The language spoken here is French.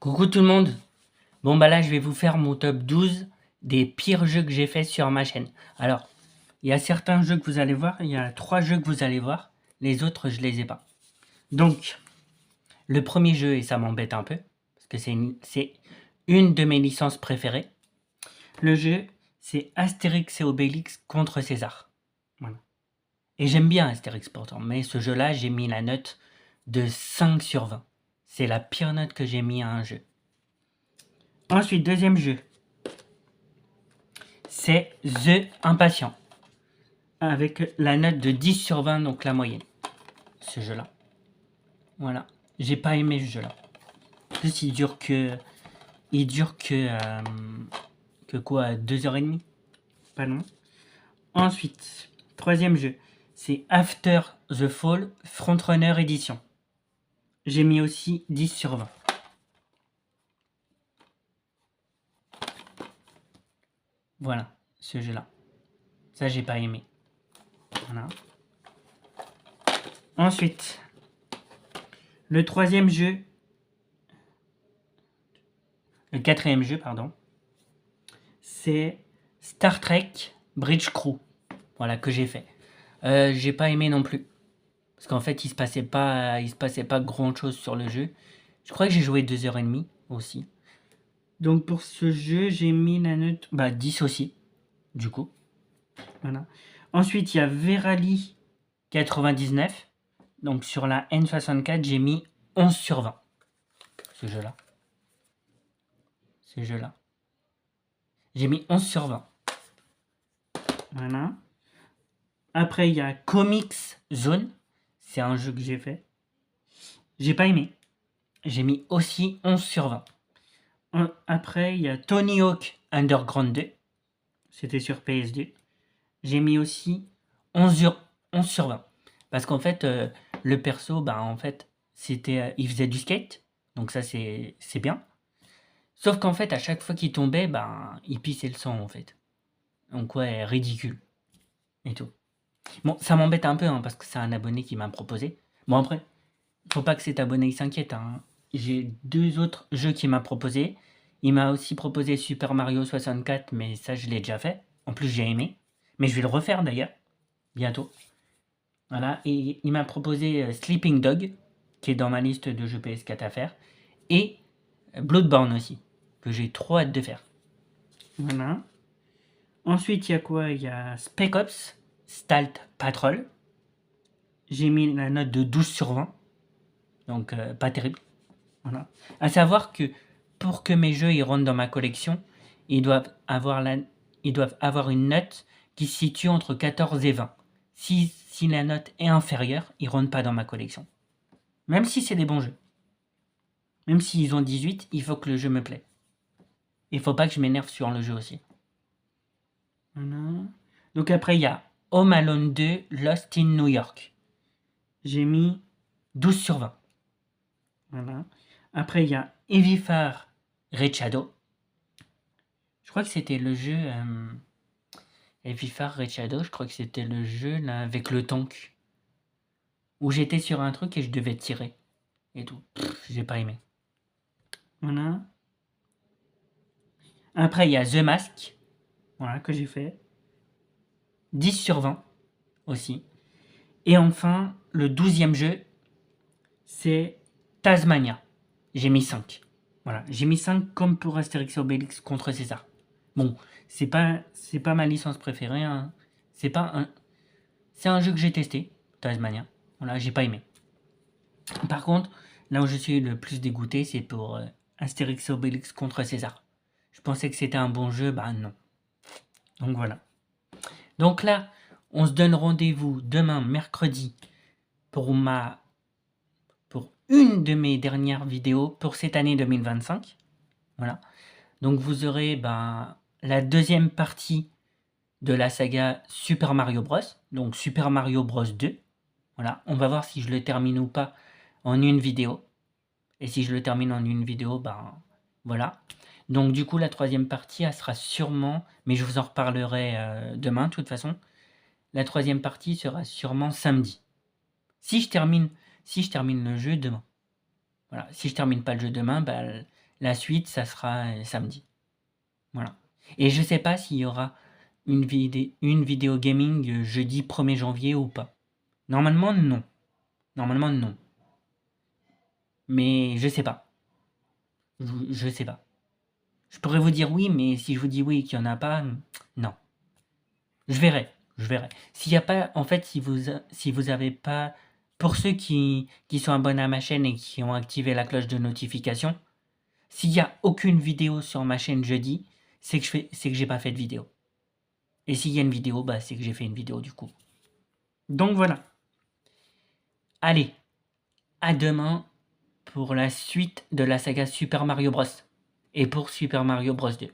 Coucou tout le monde. Bon bah là je vais vous faire mon top 12 des pires jeux que j'ai fait sur ma chaîne. Alors, il y a certains jeux que vous allez voir, il y a 3 jeux que vous allez voir, les autres je les ai pas. Donc, le premier jeu, et ça m'embête un peu, parce que c'est une de mes licences préférées. Le jeu, c'est Astérix et Obélix contre César. Voilà. Et j'aime bien Astérix pourtant, mais ce jeu-là, j'ai mis la note de 5 sur 20. C'est la pire note que j'ai mis à un jeu. Ensuite, deuxième jeu, c'est The Impatient, avec la note de 10 sur 20, donc la moyenne. Ce jeu-là. Voilà. J'ai pas aimé ce jeu-là. En plus, il dure que quoi, 2h30. Pas long. Ensuite, troisième jeu, c'est After the Fall Frontrunner Edition. J'ai mis aussi 10 sur 20. Voilà, ce jeu-là. Ça, j'ai pas aimé. Voilà. Ensuite, le troisième jeu, le quatrième jeu, pardon, c'est Star Trek Bridge Crew. Voilà, que j'ai fait. J'ai pas aimé non plus. Parce qu'en fait, il se passait pas grand chose sur le jeu. Je crois que j'ai joué 2h30 aussi. Donc pour ce jeu, j'ai mis la note 10 aussi, du coup. Voilà. Ensuite, il y a Verali 99. Donc sur la N64, j'ai mis 11 sur 20. Ce jeu-là. J'ai mis 11 sur 20. Voilà. Après, il y a Comics Zone. C'est un jeu que j'ai fait. J'ai pas aimé. J'ai mis aussi 11 sur 20. Après, il y a Tony Hawk Underground 2. C'était sur PS2. J'ai mis aussi 11 sur 20. Parce qu'en fait, le perso, en fait, il faisait du skate. Donc ça, c'est bien. Sauf qu'en fait, à chaque fois qu'il tombait, il pissait le sang, en fait. Donc ouais, ridicule. Et tout. Bon, ça m'embête un peu, parce que c'est un abonné qui m'a proposé. Bon, après, faut pas que cet abonné il s'inquiète. J'ai 2 autres jeux qu'il m'a proposé. Il m'a aussi proposé Super Mario 64, mais ça, je l'ai déjà fait. En plus, j'ai aimé. Mais je vais le refaire, d'ailleurs, bientôt. Voilà, et il m'a proposé Sleeping Dog, qui est dans ma liste de jeux PS4 à faire. Et Bloodborne aussi, que j'ai trop hâte de faire. Voilà. Ensuite, il y a quoi? Il y a Spec Ops Stealth Patrol. J'ai mis la note de 12 sur 20. Donc, pas terrible. Voilà. À savoir que pour que mes jeux ils rentrent dans ma collection, ils doivent avoir une note qui se situe entre 14 et 20. Si la note est inférieure, ils rentrent pas dans ma collection. Même si c'est des bons jeux. Même s'ils ont 18, il faut que le jeu me plaît. Il faut pas que je m'énerve sur le jeu aussi. Voilà. Donc après, il y a Home Alone 2 Lost in New York. J'ai mis 12 sur 20. Voilà. Après, il y a Heavy Far Red Shadow. Je crois que c'était le jeu... Heavy Far Red Shadow, je crois que c'était le jeu là, avec le tank. Où j'étais sur un truc et je devais tirer. Et tout. J'ai pas aimé. Voilà. Après, il y a The Mask. Voilà, que j'ai fait. 10 sur 20 aussi. Et enfin, le 12e jeu, c'est Tasmania. J'ai mis 5. Voilà, j'ai mis 5 comme pour Astérix et Obélix contre César. Bon, c'est pas ma licence préférée. C'est un jeu que j'ai testé, Tasmania. Voilà, j'ai pas aimé. Par contre, là où je suis le plus dégoûté, c'est pour Astérix et Obélix contre César. Je pensais que c'était un bon jeu, non. Donc voilà. Donc là, on se donne rendez-vous demain, mercredi, pour une de mes dernières vidéos pour cette année 2025. Voilà. Donc vous aurez la deuxième partie de la saga Super Mario Bros. Donc Super Mario Bros 2. Voilà. On va voir si je le termine ou pas en une vidéo. Et si je le termine en une vidéo, voilà. Donc du coup, la troisième partie, elle sera sûrement, mais je vous en reparlerai demain de toute façon. La troisième partie sera sûrement samedi. Si je termine le jeu demain. Voilà. Si je termine pas le jeu demain, La suite, ça sera samedi. Voilà. Et je sais pas s'il y aura une vidéo gaming jeudi 1er janvier ou pas. Normalement, non. Normalement, non. Mais je sais pas. Je sais pas. Je pourrais vous dire oui, mais si je vous dis oui et qu'il n'y en a pas, non. Je verrai. Je verrai. S'il y a pas, en fait, si vous avez pas, pour ceux qui sont abonnés à ma chaîne et qui ont activé la cloche de notification, s'il y a aucune vidéo sur ma chaîne jeudi, c'est que j'ai pas fait de vidéo. Et s'il y a une vidéo, bah c'est que j'ai fait une vidéo du coup. Donc voilà. Allez, à demain pour la suite de la saga Super Mario Bros. Et pour Super Mario Bros 2.